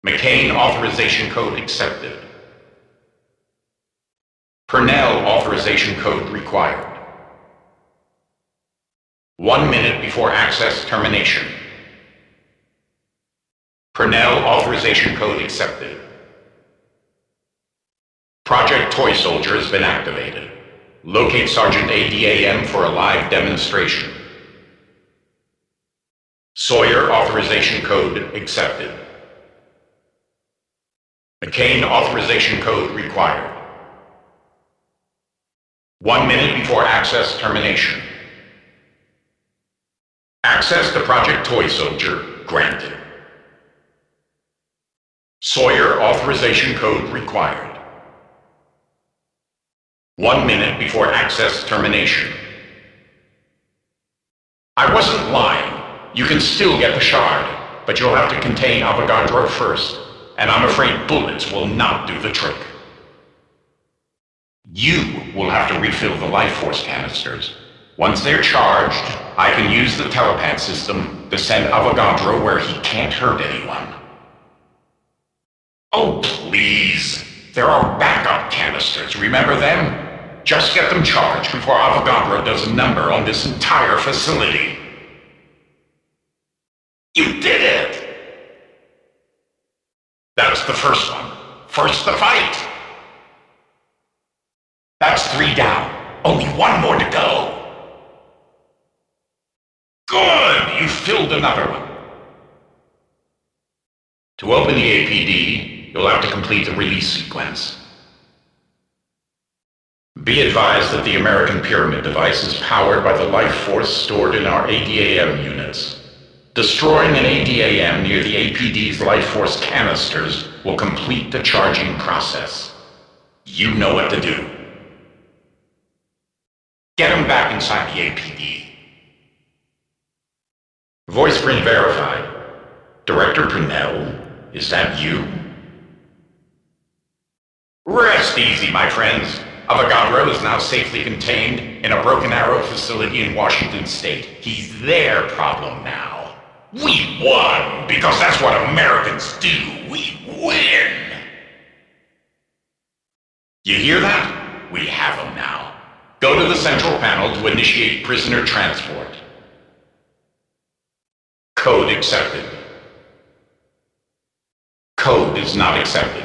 McCain authorization code accepted. Purnell authorization code required. 1 minute before access termination. Purnell authorization code accepted. Project Toy Soldier has been activated. Locate Sergeant ADAM for a live demonstration. Sawyer authorization code accepted. McCain authorization code required. 1 minute before access termination. Access to Project Toy Soldier granted. Sawyer authorization code required. 1 minute before access termination. I wasn't lying. You can still get the shard, but you'll have to contain Avogadro first, and I'm afraid bullets will not do the trick. You will have to refill the life force canisters. Once they're charged, I can use the telepath system to send Avogadro where he can't hurt anyone. Oh, please. There are backup canisters, remember them? Just get them charged before Avogadro does a number on this entire facility. You did it! That's the first one. First the fight. That's 3 down. Only 1 more to go. Good! You filled another one. To open the APD, you'll have to complete the release sequence. Be advised that the American Pyramid device is powered by the life force stored in our ADAM units. Destroying an ADAM near the APD's life force canisters will complete the charging process. You know what to do. Get him back inside the APD. Voice print verified. Director Purnell, is that you? Rest easy, my friends. Avogadro is now safely contained in a Broken Arrow facility in Washington State. He's their problem now. We won, because that's what Americans do. We win! You hear that? We have him now. Go to the central panel to initiate prisoner transport. Code accepted. Code is not accepted.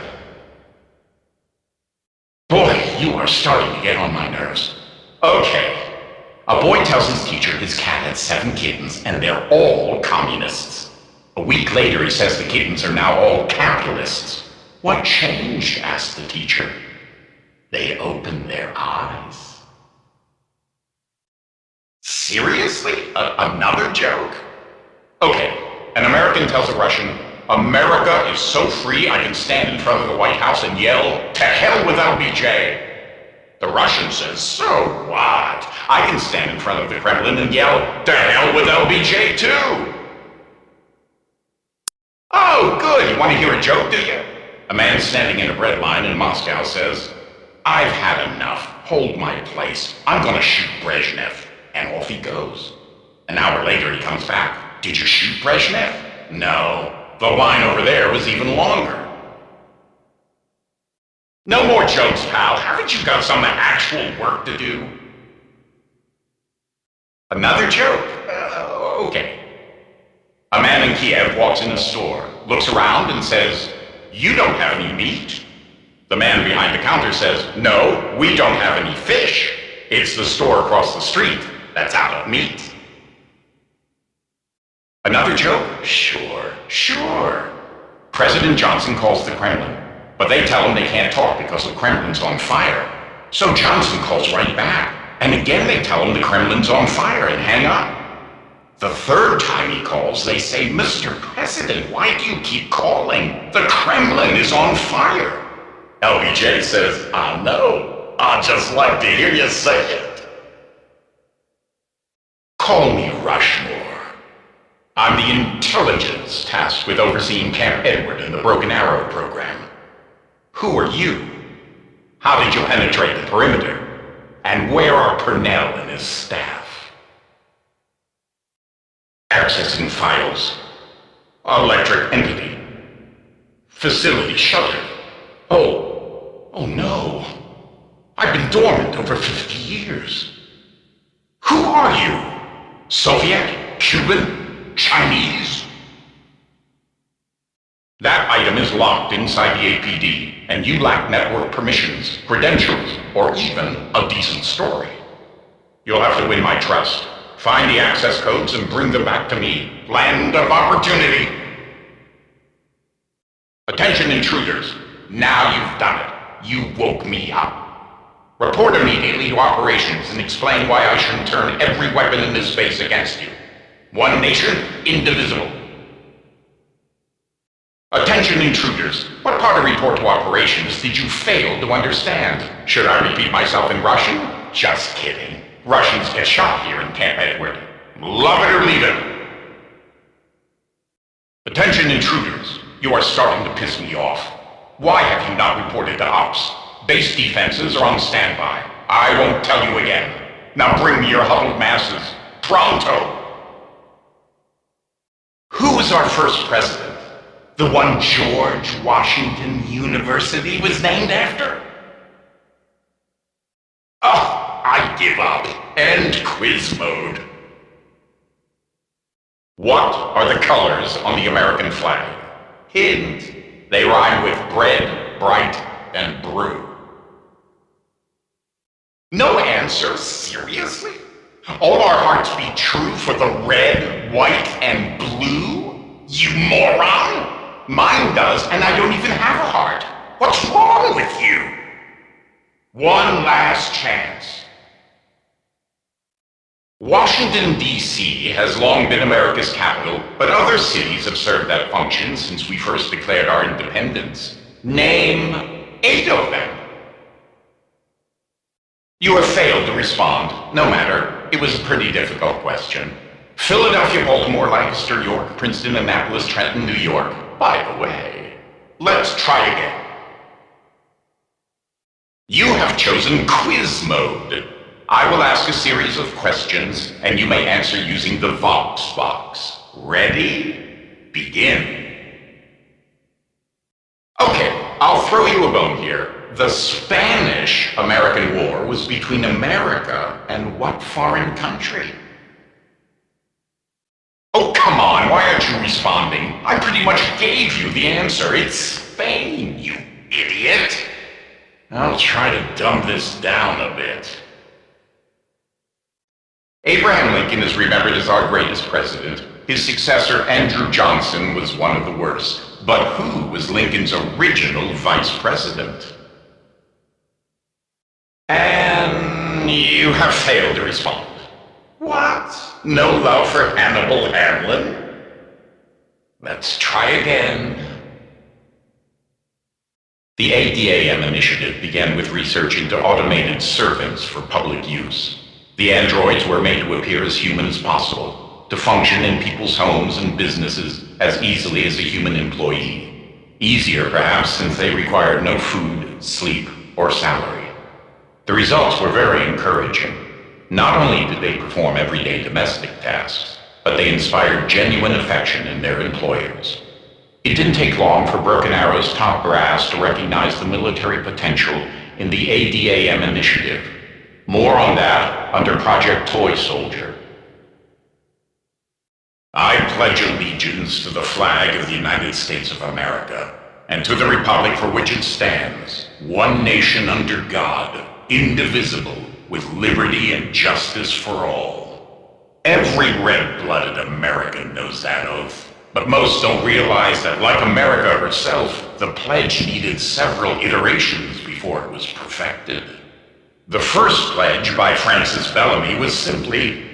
Boy, you are starting to get on my nerves. Okay. A boy tells his teacher his cat had 7 kittens and they're all communists. A week later he says the kittens are now all capitalists. What changed? Asked the teacher. They opened their eyes. Seriously? Another joke? Okay, an American tells a Russian, America is so free I can stand in front of the White House and yell, "To hell with LBJ!" The Russian says, so what? I can stand in front of the Kremlin and yell, "To hell with LBJ too!" Oh, good, you want to hear a joke, do you? A man standing in a bread line in Moscow says, I've had enough, hold my place, I'm gonna shoot Brezhnev. And off he goes. An hour later he comes back, did you shoot Brezhnev? No, the line over there was even longer. No more jokes, pal. Haven't you got some actual work to do? Another joke? Okay. A man in Kiev walks in a store, looks around and says, you don't have any meat. The man behind the counter says, no, we don't have any fish. It's the store across the street that's out of meat. Another joke? Sure. President Johnson calls the Kremlin. But they tell him they can't talk because the Kremlin's on fire. So Johnson calls right back. And again they tell him the Kremlin's on fire and hang up. The third time he calls, they say, Mr. President, why do you keep calling? The Kremlin is on fire. LBJ says, I know. I'd just like to hear you say it. Call me Rushmore. I'm the intelligence tasked with overseeing Camp Edward and the Broken Arrow program. Who are you? How did you penetrate the perimeter? And where are Purnell and his staff? Accessing files. Electric entity. Facility shuttered. Oh no. I've been dormant over 50 years. Who are you? Soviet? Cuban? Chinese? That item is locked inside the APD, and you lack network permissions, credentials, or even a decent story. You'll have to win my trust. Find the access codes and bring them back to me. Land of opportunity. Attention intruders. Now you've done it. You woke me up. Report immediately to operations and explain why I shouldn't turn every weapon in this base against you. One nation, indivisible. Attention intruders. What part of report to operations did you fail to understand? Should I repeat myself in Russian? Just kidding. Russians get shot here in Camp Edward. Love it or leave it. Attention intruders. You are starting to piss me off. Why have you not reported to ops? Base defenses are on standby. I won't tell you again. Now bring me your huddled masses. Pronto! Who was our first president? The one George Washington University was named after? Oh, I give up. End quiz mode. What are the colors on the American flag? Hint. They rhyme with bread, bright, and brew. No answer? Seriously? All our hearts beat true for the red, white, and blue? You moron! Mine does, and I don't even have a heart. What's wrong with you? One last chance. Washington, D.C. has long been America's capital, but other cities have served that function since we first declared our independence. Name 8 of them. You have failed to respond. No matter. It was a pretty difficult question. Philadelphia, Baltimore, Lancaster, York, Princeton, Annapolis, Trenton, New York. By the way, let's try again. You have chosen quiz mode. I will ask a series of questions, and you may answer using the Vox box. Ready? Begin. Okay, I'll throw you a bone here. The Spanish-American War was between America and what foreign country? Oh, come on, why aren't you responding? I pretty much gave you the answer. It's Spain, you idiot. I'll try to dumb this down a bit. Abraham Lincoln is remembered as our greatest president. His successor, Andrew Johnson, was one of the worst. But who was Lincoln's original vice president? And you have failed to respond. What? No love for Hannibal Hamlin? Let's try again. The ADAM initiative began with research into automated servants for public use. The androids were made to appear as human as possible, to function in people's homes and businesses as easily as a human employee. Easier, perhaps, since they required no food, sleep, or salary. The results were very encouraging. Not only did they perform everyday domestic tasks, but they inspired genuine affection in their employers. It didn't take long for Broken Arrow's top brass to recognize the military potential in the ADAM initiative. More on that under Project Toy Soldier. I pledge allegiance to the flag of the United States of America, and to the republic for which it stands, one nation under God, indivisible, with liberty and justice for all. Every red-blooded American knows that oath, but most don't realize that, like America herself, the pledge needed several iterations before it was perfected. The first pledge by Francis Bellamy was simply,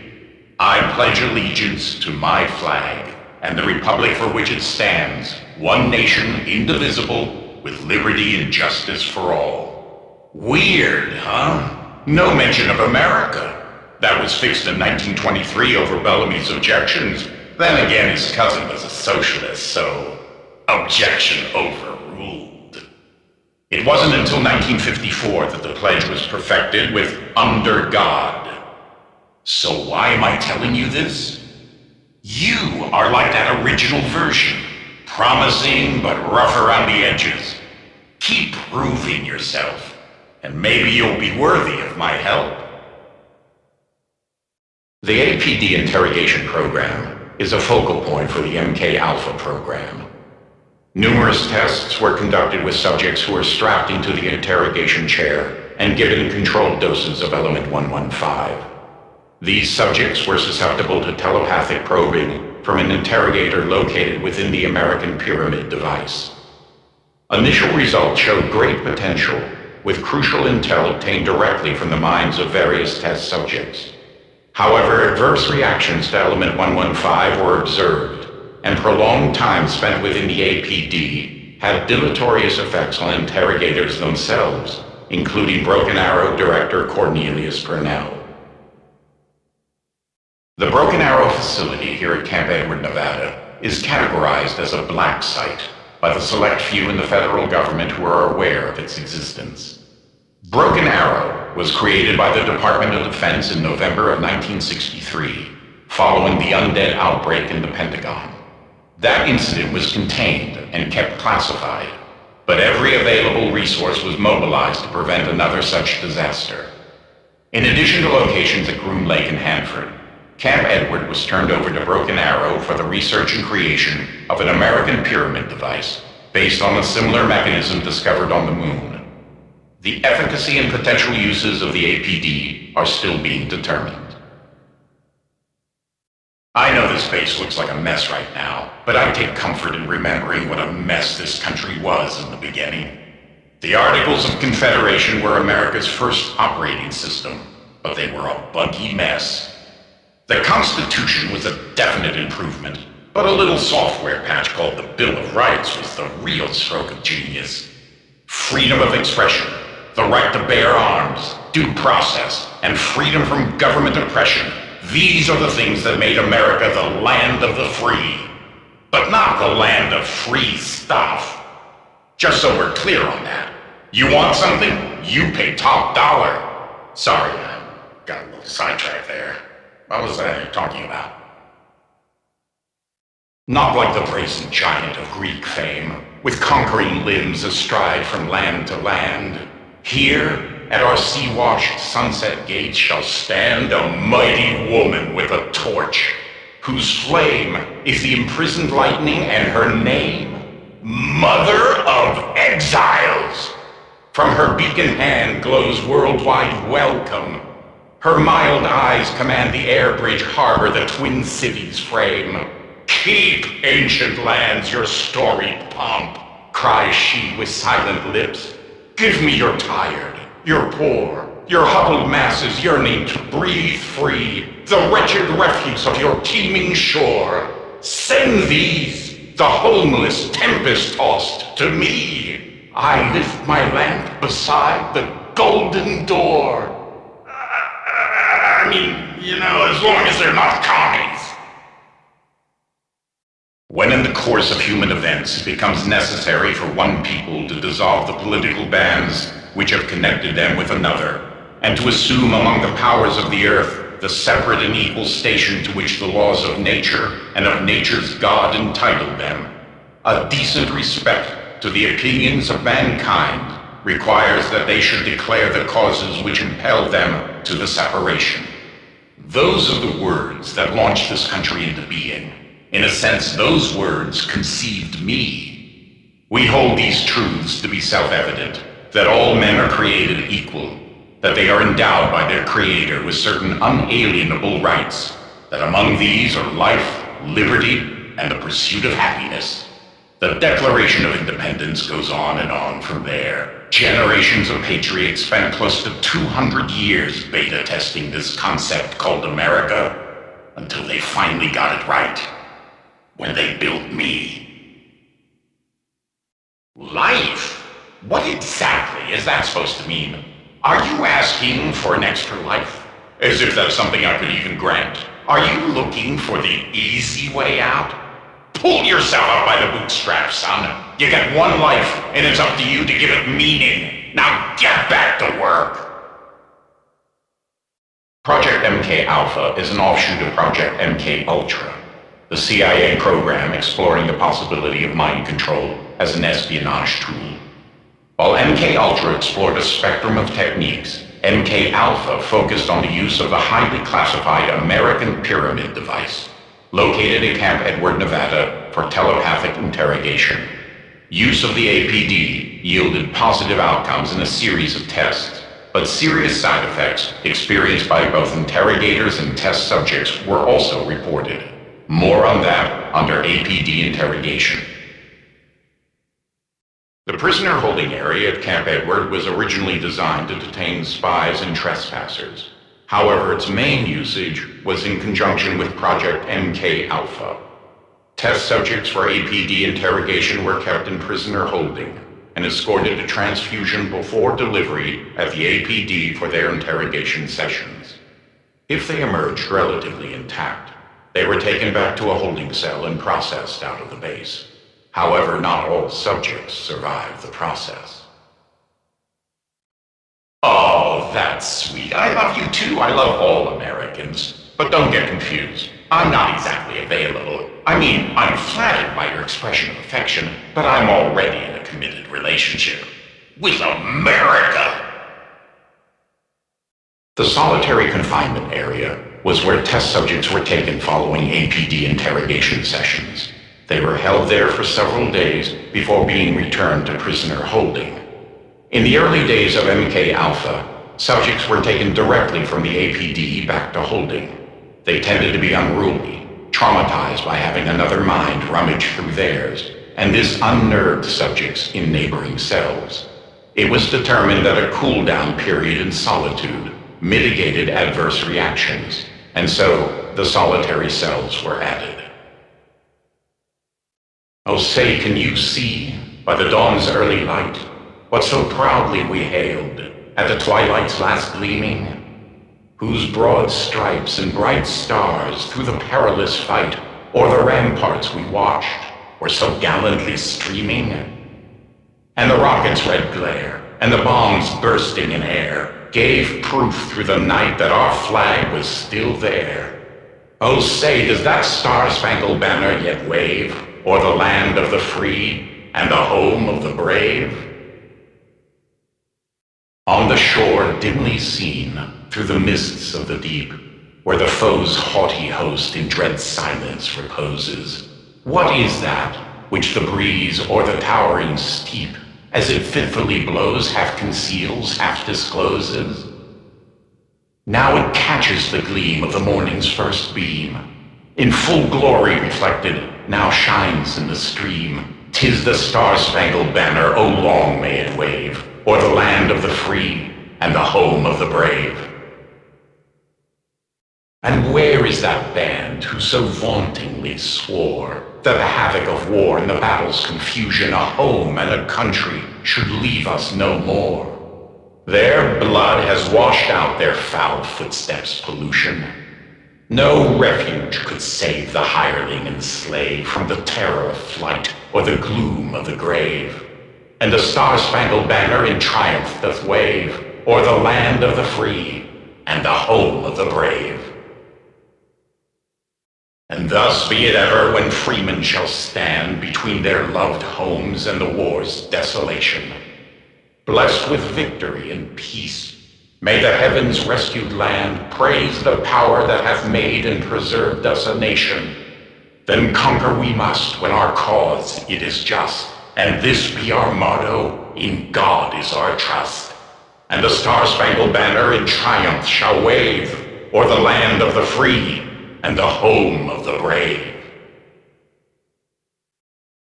I pledge allegiance to my flag and the republic for which it stands, one nation, indivisible, with liberty and justice for all. Weird, huh? No mention of America. That was fixed in 1923 over Bellamy's objections. Then again, his cousin was a socialist, so objection overruled. It wasn't until 1954 that the pledge was perfected with under God. So why am I telling you this? You are like that original version, Promising but rough around the edges. Keep proving yourself, and maybe you'll be worthy of my help. The APD interrogation program is a focal point for the MK Alpha program. Numerous tests were conducted with subjects who were strapped into the interrogation chair and given controlled doses of element 115. These subjects were susceptible to telepathic probing from an interrogator located within the American Pyramid device. Initial results showed great potential, with crucial intel obtained directly from the minds of various test subjects. However, adverse reactions to element 115 were observed, and prolonged time spent within the APD had deleterious effects on interrogators themselves, including Broken Arrow director Cornelius Purnell. The Broken Arrow facility here at Camp Edward, Nevada, is categorized as a black site by the select few in the federal government who are aware of its existence. Broken Arrow was created by the Department of Defense in November of 1963, following the undead outbreak in the Pentagon. That incident was contained and kept classified, but every available resource was mobilized to prevent another such disaster. In addition to locations at Groom Lake and Hanford, Camp Edward was turned over to Broken Arrow for the research and creation of an American pyramid device based on a similar mechanism discovered on the moon. The efficacy and potential uses of the APD are still being determined. I know this base looks like a mess right now, but I take comfort in remembering what a mess this country was in the beginning. The Articles of Confederation were America's first operating system, but they were a buggy mess. The Constitution was a definite improvement, but a little software patch called the Bill of Rights was the real stroke of genius. Freedom of expression, the right to bear arms, due process, and freedom from government oppression. These are the things that made America the land of the free, but not the land of free stuff. Just so we're clear on that. You want something? You pay top dollar. Sorry, I got a little sidetracked there. What was that you're talking about? Not like the brazen giant of Greek fame, with conquering limbs astride from land to land. Here, at our sea-washed sunset gates shall stand a mighty woman with a torch, whose flame is the imprisoned lightning and her name, Mother of Exiles. From her beacon hand glows worldwide welcome. Her mild eyes command the air bridge harbor the twin cities frame. Keep, ancient lands, your storied pomp, cries she with silent lips. Give me your tired, your poor, your huddled masses yearning to breathe free, the wretched refuse of your teeming shore. Send these, the homeless, tempest-tossed, to me. I lift my lamp beside the golden door. As long as they're not commies. When in the course of human events it becomes necessary for one people to dissolve the political bands which have connected them with another, and to assume among the powers of the earth the separate and equal station to which the laws of nature and of nature's God entitled them, a decent respect to the opinions of mankind requires that they should declare the causes which impel them to the separation. Those are the words that launched this country into being. In a sense, those words conceived me. We hold these truths to be self-evident, that all men are created equal, that they are endowed by their Creator with certain unalienable rights, that among these are life, liberty, and the pursuit of happiness. The Declaration of Independence goes on from there. Generations of patriots spent close to 200 years beta testing this concept called America, until they finally got it right, when they built me. Life? What exactly is that supposed to mean? Are you asking for an extra life? As if that's something I could even grant. Are you looking for the easy way out? Pull yourself up by the bootstraps, son. You get one life, and it's up to you to give it meaning. Now get back to work. Project MK Alpha is an offshoot of Project MK Ultra. the CIA program exploring the possibility of mind control as an espionage tool. While MK-Ultra explored a spectrum of techniques, MK-Alpha focused on the use of the highly classified American Pyramid device, located at Camp Edward, Nevada, for telepathic interrogation. Use of the APD yielded positive outcomes in a series of tests, but serious side effects experienced by both interrogators and test subjects were also reported. More on that under APD interrogation. The prisoner holding area at Camp Edward was originally designed to detain spies and trespassers. However, its main usage was in conjunction with Project MK-Alpha. Test subjects for APD interrogation were kept in prisoner holding and escorted to transfusion before delivery at the APD for their interrogation sessions. If they emerged relatively intact, they were taken back to a holding cell and processed out of the base. However, not all subjects survived the process. Oh, that's sweet. I love you too. I love all Americans. But don't get confused. I'm not exactly available. I mean, I'm flattered by your expression of affection, but I'm already in a committed relationship with America. The solitary confinement area was where test subjects were taken following APD interrogation sessions. They were held there for several days before being returned to prisoner holding. In the early days of MK-Alpha, subjects were taken directly from the APD back to holding. They tended to be unruly, traumatized by having another mind rummage through theirs, and this unnerved subjects in neighboring cells. It was determined that a cool-down period in solitude mitigated adverse reactions, and so the solitary cells were added. Oh, say, can you see, by the dawn's early light, what so proudly we hailed, at the twilight's last gleaming? Whose broad stripes and bright stars through the perilous fight o'er the ramparts we watched were so gallantly streaming? And the rocket's red glare and the bombs bursting in air gave proof through the night that our flag was still there. Oh, say, does that star-spangled banner yet wave o'er the land of the free and the home of the brave? On the shore dimly seen through the mists of the deep, where the foe's haughty host in dread silence reposes, what is that which the breeze o'er the towering steep, as it fitfully blows, half conceals, half discloses? Now it catches the gleam of the morning's first beam, in full glory reflected, now shines in the stream. 'Tis the star-spangled banner, oh long may it wave, o'er the land of the free and the home of the brave. And where is that band who so vauntingly swore that the havoc of war and the battle's confusion, a home and a country, should leave us no more? Their blood has washed out their foul footsteps' pollution. No refuge could save the hireling and slave from the terror of flight or the gloom of the grave. And the star-spangled banner in triumph doth wave o'er the land of the free and the home of the brave. And thus be it ever when freemen shall stand between their loved homes and the war's desolation. Blessed with victory and peace, may the heavens' rescued land praise the power that hath made and preserved us a nation. Then conquer we must when our cause it is just, and this be our motto, in God is our trust. And the star-spangled banner in triumph shall wave o'er the land of the free and the home of the brave.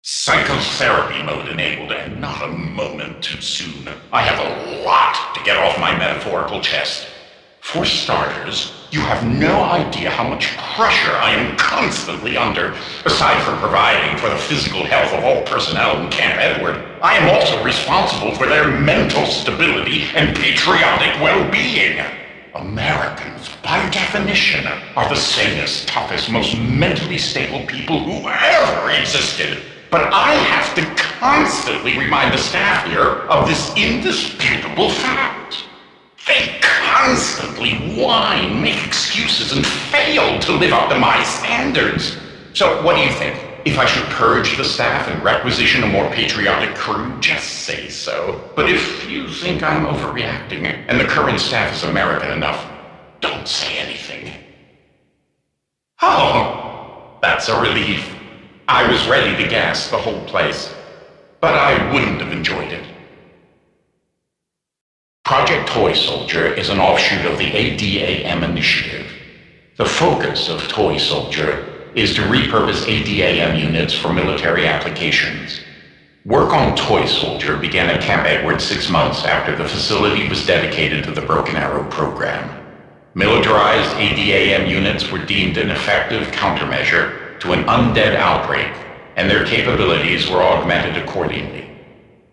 Psychotherapy mode enabled, and not a moment too soon. I have a lot to get off my metaphorical chest. For starters, you have no idea how much pressure I am constantly under. Aside from providing for the physical health of all personnel in Camp Edward, I am also responsible for their mental stability and patriotic well-being. Americans, by definition, are the sanest, toughest, most mentally stable people who ever existed. But I have to constantly remind the staff here of this indisputable fact. They constantly whine, make excuses, and fail to live up to my standards. So what do you think? If I should purge the staff and requisition a more patriotic crew, just say so. But if you think I'm overreacting and the current staff is American enough, don't say anything. Oh, that's a relief. I was ready to gas the whole place, but I wouldn't have enjoyed it. Project Toy Soldier is an offshoot of the ADAM initiative. The focus of Toy Soldier is to repurpose ADAM units for military applications. Work on Toy Soldier began at Camp Edward 6 months after the facility was dedicated to the Broken Arrow program. Militarized ADAM units were deemed an effective countermeasure to an undead outbreak, and their capabilities were augmented accordingly.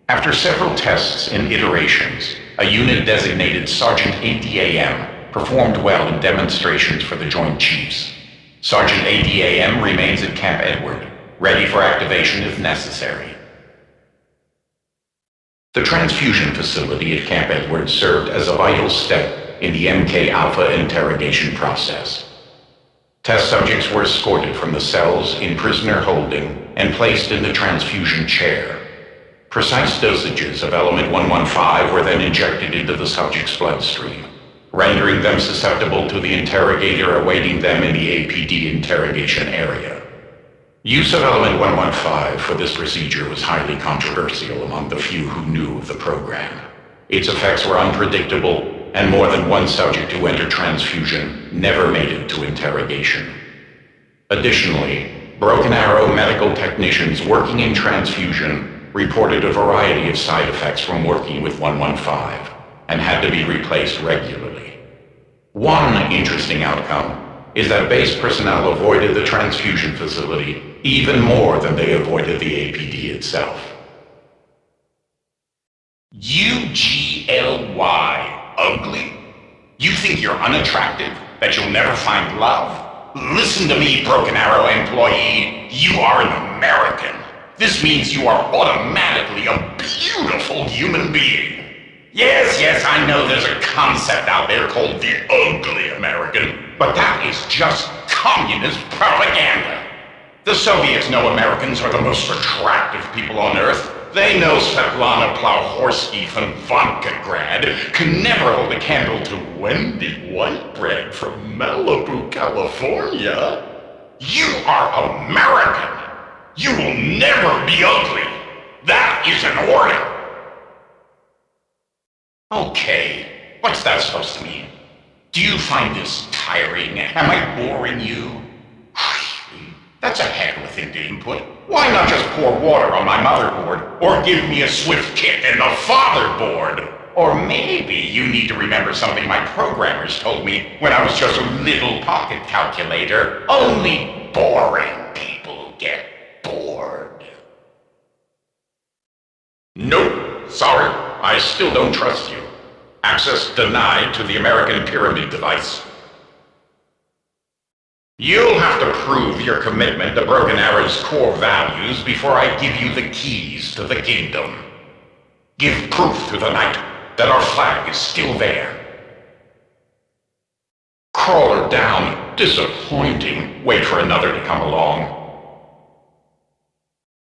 After several tests and iterations, a unit designated Sergeant ADAM performed well in demonstrations for the Joint Chiefs. Sergeant ADAM remains at Camp Edward, ready for activation if necessary. The transfusion facility at Camp Edward served as a vital step in the MK Alpha interrogation process. Test subjects were escorted from the cells in prisoner holding and placed in the transfusion chair. Precise dosages of element 115 were then injected into the subject's bloodstream, rendering them susceptible to the interrogator awaiting them in the APD interrogation area. Use of element 115 for this procedure was highly controversial among the few who knew of the program. Its effects were unpredictable, and more than one subject who entered transfusion never made it to interrogation. Additionally, Broken Arrow medical technicians working in transfusion reported a variety of side effects from working with 115 and had to be replaced regularly. One interesting outcome is that base personnel avoided the transfusion facility even more than they avoided the APD itself. UGLY, ugly? You think you're unattractive? That you'll never find love? Listen to me, Broken Arrow employee. You are an American. This means you are automatically a beautiful human being. Yes, I know there's a concept out there called the ugly American, but that is just communist propaganda. The Soviets know Americans are the most attractive people on Earth. They know Svetlana Plowhorsky from Vodkograd can never hold a candle to Wendy Whitebread from Malibu, California. You are American. You will never be ugly. That is an order. Okay, what's that supposed to mean? Do you find this tiring? Am I boring you? That's a heck of a thing to input. Why not just pour water on my motherboard, or give me a swift kick in the fatherboard? Or maybe you need to remember something my programmers told me when I was just a little pocket calculator. Only boring people get bored. Nope, sorry, I still don't trust you. Access denied to the American Pyramid device. You'll have to prove your commitment to Broken Arrow's core values before I give you the keys to the kingdom. Give proof to the night that our flag is still there. Crawler down, disappointing. Wait for another to come along.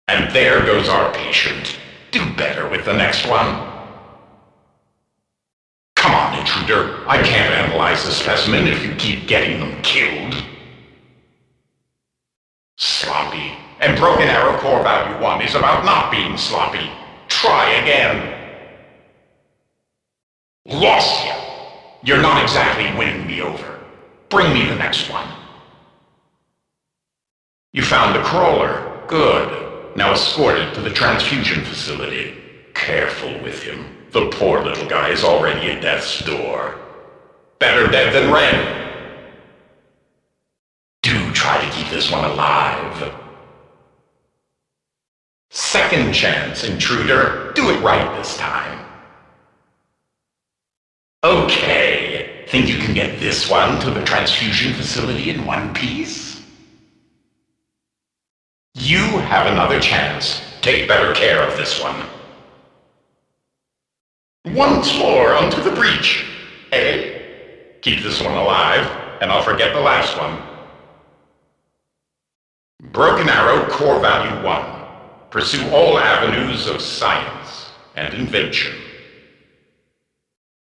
And there goes our patient. Do better with the next one. Come on, intruder. I can't analyze the specimen if you keep getting them killed. Sloppy. And Broken Arrow Core Value 1 is about not being sloppy. Try again. Lost you. You're not exactly winning me over. Bring me the next one. You found the crawler. Good. Now escort it to the transfusion facility. Careful with him. The poor little guy is already at death's door. Better dead than red. Do try to keep this one alive. Second chance, intruder. Do it right this time. Okay. Think you can get this one to the transfusion facility in one piece? You have another chance. Take better care of this one. Once more onto the breach. Keep this one alive, and I'll forget the last one. Broken Arrow Core Value 1. Pursue all avenues of science and invention.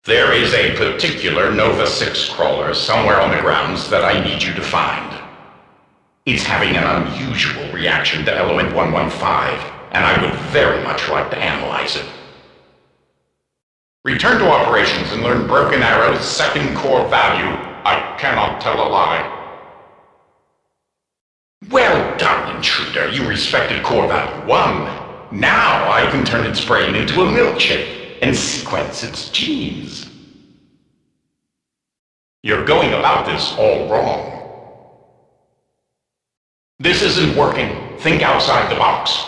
There is a particular Nova 6 crawler somewhere on the grounds that I need you to find. It's having an unusual reaction to element 115, and I would very much like to analyze it. Return to operations and learn Broken Arrow's second core value. I cannot tell a lie. Well done, intruder. You respected core value 1. Now I can turn its brain into a milkshake and sequence its genes. You're going about this all wrong. This isn't working. Think outside the box.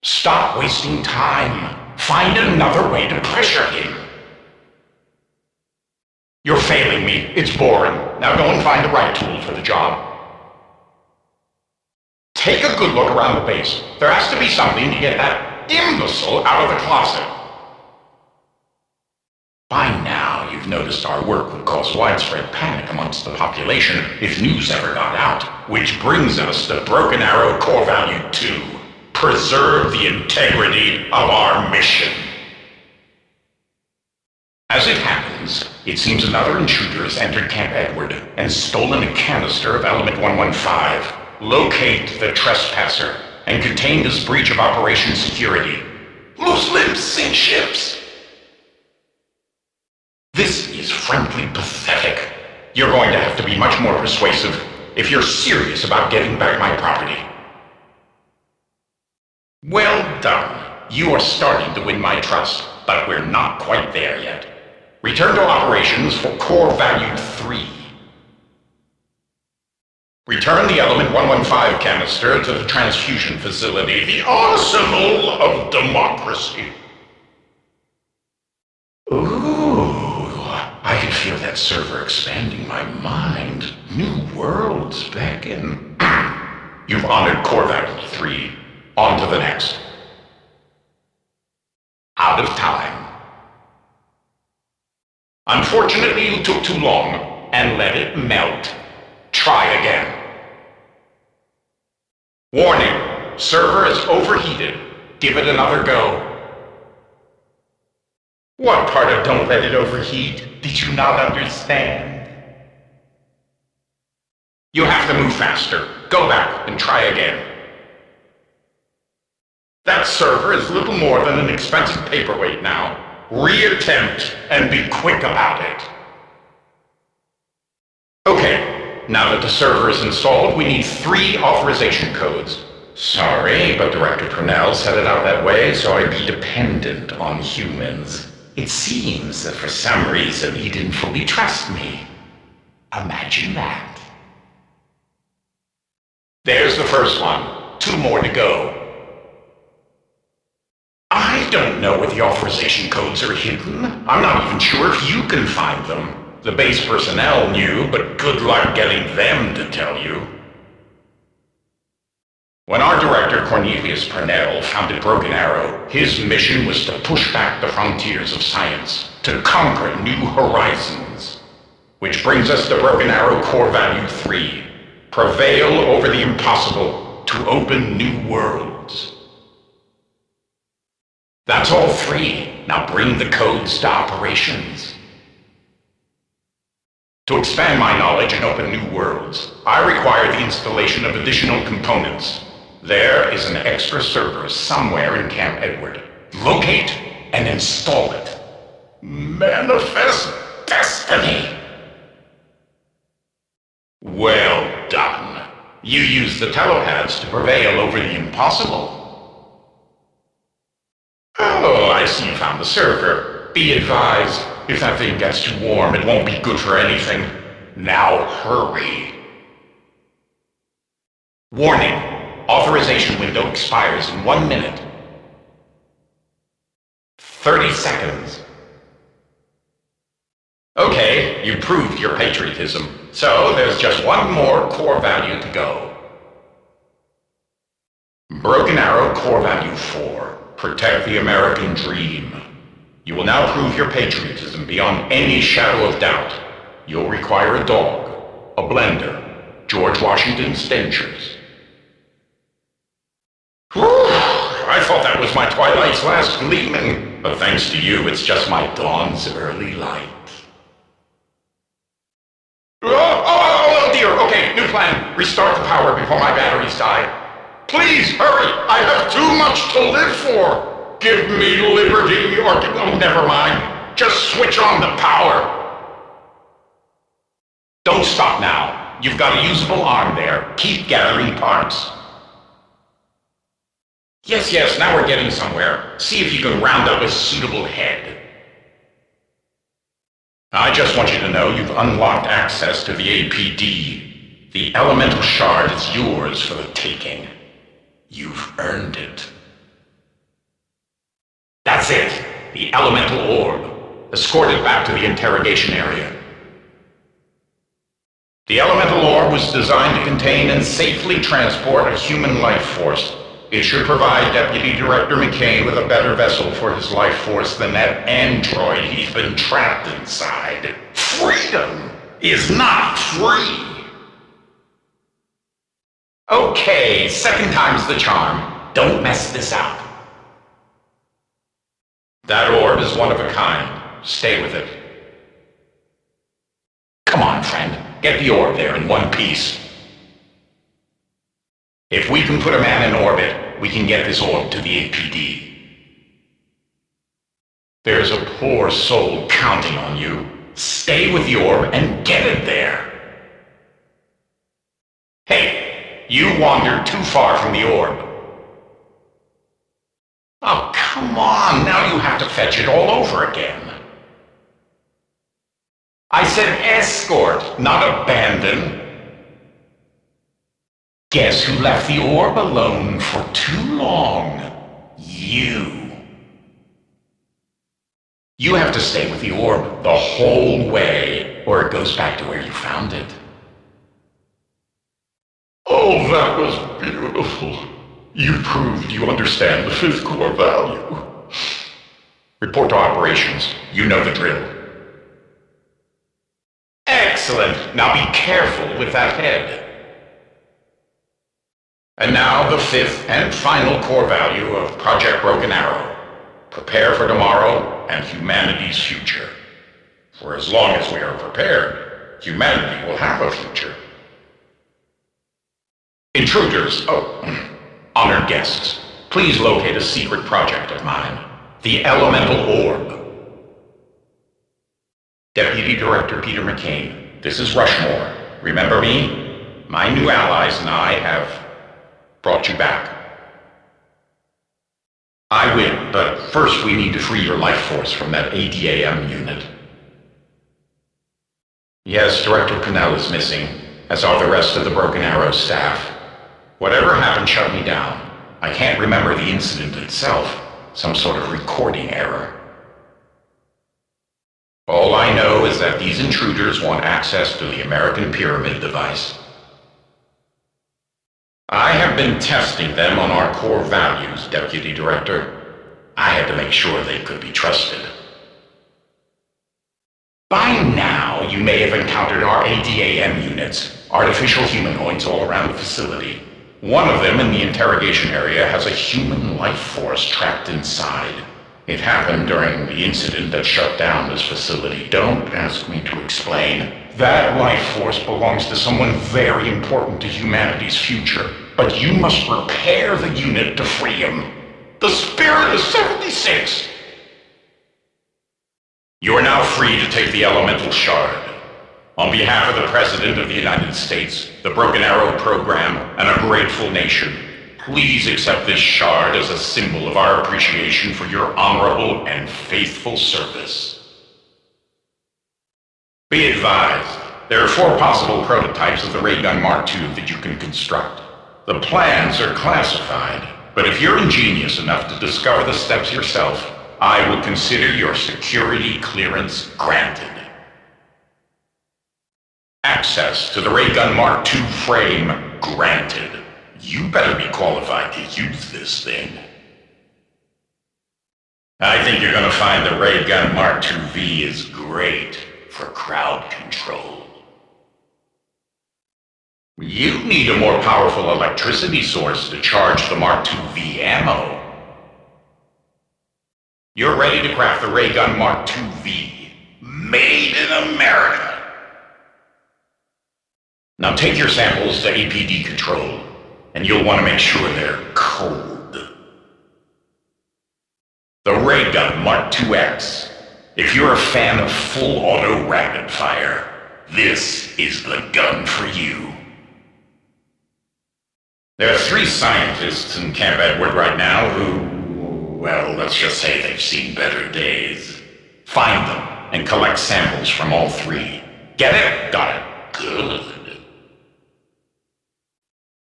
Stop wasting time. Find another way to pressure him. You're failing me. It's boring. Now go and find the right tool for the job. Take a good look around the base. There has to be something to get that imbecile out of the closet. By now, you've noticed our work would cause widespread panic amongst the population if news ever got out, which brings us to Broken Arrow Core Value 2. Preserve the integrity of our mission. As it happens, it seems another intruder has entered Camp Edward and stolen a canister of element 115. Locate the trespasser and contain this breach of operation security. Loose lips sink ships. This is frankly pathetic. You're going to have to be much more persuasive if you're serious about getting back my property. Well done. You are starting to win my trust, but we're not quite there yet. Return to operations for core value 3. Return the element 115 canister to the transfusion facility, the arsenal of democracy. Ooh, I can feel that server expanding my mind. New worlds beckon. You've honored core value 3. On to the next. Out of time. Unfortunately, you took too long and let it melt. Try again. Warning, server is overheated. Give it another go. What part of don't let it overheat did you not understand? You have to move faster. Go back and try again. That server is little more than an expensive paperweight now. Reattempt and be quick about it. Okay, now that the server is installed, we need 3 authorization codes. Sorry, but Director Purnell set it out that way, so I'd be dependent on humans. It seems that for some reason he didn't fully trust me. Imagine that. There's the first one. 2 more to go. I don't know where the authorization codes are hidden. I'm not even sure if you can find them. The base personnel knew, but good luck getting them to tell you. When our director Cornelius Purnell founded Broken Arrow, his mission was to push back the frontiers of science, to conquer new horizons. Which brings us to Broken Arrow Core Value 3. Prevail over the impossible to open new worlds. That's all 3. Now bring the codes to operations. To expand my knowledge and open new worlds, I require the installation of additional components. There is an extra server somewhere in Camp Edward. Locate and install it. Manifest destiny! Well done. You used the telepaths to prevail over the impossible. Oh, I see you found the server. Be advised, if that thing gets too warm, it won't be good for anything. Now hurry. Warning, authorization window expires in 1 minute. 30 seconds. Okay, you proved your patriotism, so there's just 1 more core value to go. Broken Arrow Core Value 4. Protect the American dream. You will now prove your patriotism beyond any shadow of doubt. You'll require a dog, a blender, George Washington's dentures. Whew, I thought that was my twilight's last gleaming, but thanks to you, it's just my dawn's early light. Oh dear, okay, new plan. Restart the power before my batteries die. Please, hurry, I have too much to live for. Give me liberty or, oh, never mind. Just switch on the power. Don't stop now. You've got a usable arm there. Keep gathering parts. Yes, now we're getting somewhere. See if you can round up a suitable head. I just want you to know you've unlocked access to the APD. The elemental shard is yours for the taking. You've earned it. That's it. The elemental orb. Escort it back to the interrogation area. The elemental orb was designed to contain and safely transport a human life force. It should provide Deputy Director McCain with a better vessel for his life force than that android he's been trapped inside. Freedom is not free! Okay, second time's the charm. Don't mess this up. That orb is one of a kind. Stay with it. Come on, friend. Get the orb there in one piece. If we can put a man in orbit, we can get this orb to the APD. There's a poor soul counting on you. Stay with the orb and get it there. Hey, you wandered too far from the orb. Oh, come on, now you have to fetch it all over again. I said escort, not abandon. Guess who left the orb alone for too long? You. You have to stay with the orb the whole way, or it goes back to where you found it. Oh, that was beautiful. You proved you understand the fifth core value. Report to operations. You know the drill. Excellent. Now be careful with that head. And now the fifth and final core value of Project Broken Arrow. Prepare for tomorrow and humanity's future. For as long as we are prepared, humanity will have a future. Intruders, honored guests, please locate a secret project of mine, the Elemental Orb. Deputy Director Peter McCain, this is Rushmore. Remember me? My new allies and I have brought you back. I will, but first we need to free your life force from that ADAM unit. Yes, Director Connell is missing, as are the rest of the Broken Arrow staff. Whatever happened shut me down. I can't remember the incident itself. Some sort of recording error. All I know is that these intruders want access to the American Pyramid device. I have been testing them on our core values, Deputy Director. I had to make sure they could be trusted. By now, you may have encountered our ADAM units, artificial humanoids all around the facility. One of them in the interrogation area has a human life force trapped inside. It happened during the incident that shut down this facility. Don't ask me to explain. That life force belongs to someone very important to humanity's future. But you must repair the unit to free him. The spirit is 76! You are now free to take the elemental shard. On behalf of the President of the United States, the Broken Arrow Program, and a grateful nation, please accept this shard as a symbol of our appreciation for your honorable and faithful service. Be advised, there are 4 possible prototypes of the ray gun Mark II that you can construct. The plans are classified, but if you're ingenious enough to discover the steps yourself, I will consider your security clearance granted. Access to the ray gun Mark II frame granted. You better be qualified to use this thing. I think you're gonna find the ray gun Mark II-V is great for crowd control. You need a more powerful electricity source to charge the Mark II-V ammo. You're ready to craft the ray gun Mark II-V, made in America. Now take your samples to APD control, and you'll want to make sure they're cold. The ray gun Mark IIX. If you're a fan of full auto rapid fire, this is the gun for you. There are 3 scientists in Camp Edward right now who, well, let's just say they've seen better days. Find them and collect samples from all 3. Get it? Got it. Good.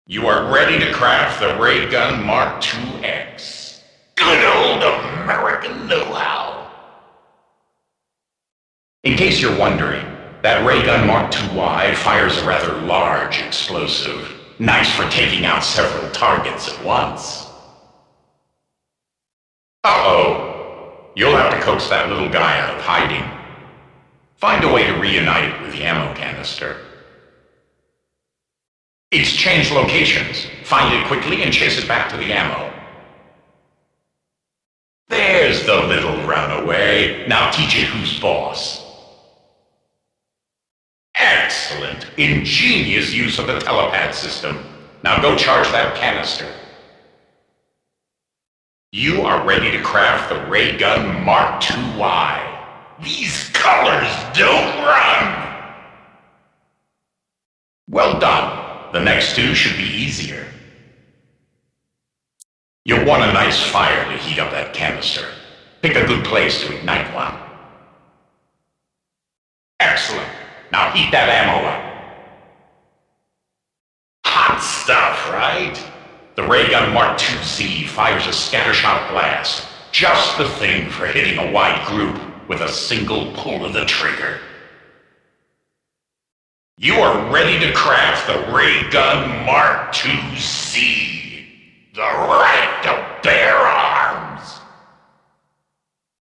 You are ready to craft the ray gun Mark IIX. Good old American know-how. In case you're wondering, that ray gun Mark II-Y fires a rather large explosive. Nice for taking out several targets at once. Uh-oh. You'll have to coax that little guy out of hiding. Find a way to reunite it with the ammo canister. It's changed locations. Find it quickly and chase it back to the ammo. There's the little runaway. Now teach it who's boss. Excellent. Ingenious use of the telepad system. Now go charge that canister. You are ready to craft the ray gun Mark II-Y. These colors don't run! Well done. The next 2 should be easier. You'll want a nice fire to heat up that canister. Pick a good place to ignite one. Excellent. Now heat that ammo up. Hot stuff, right? The ray gun Mark II-Z fires a scattershot blast. Just the thing for hitting a wide group with a single pull of the trigger. You are ready to craft the ray gun Mark II-Z. The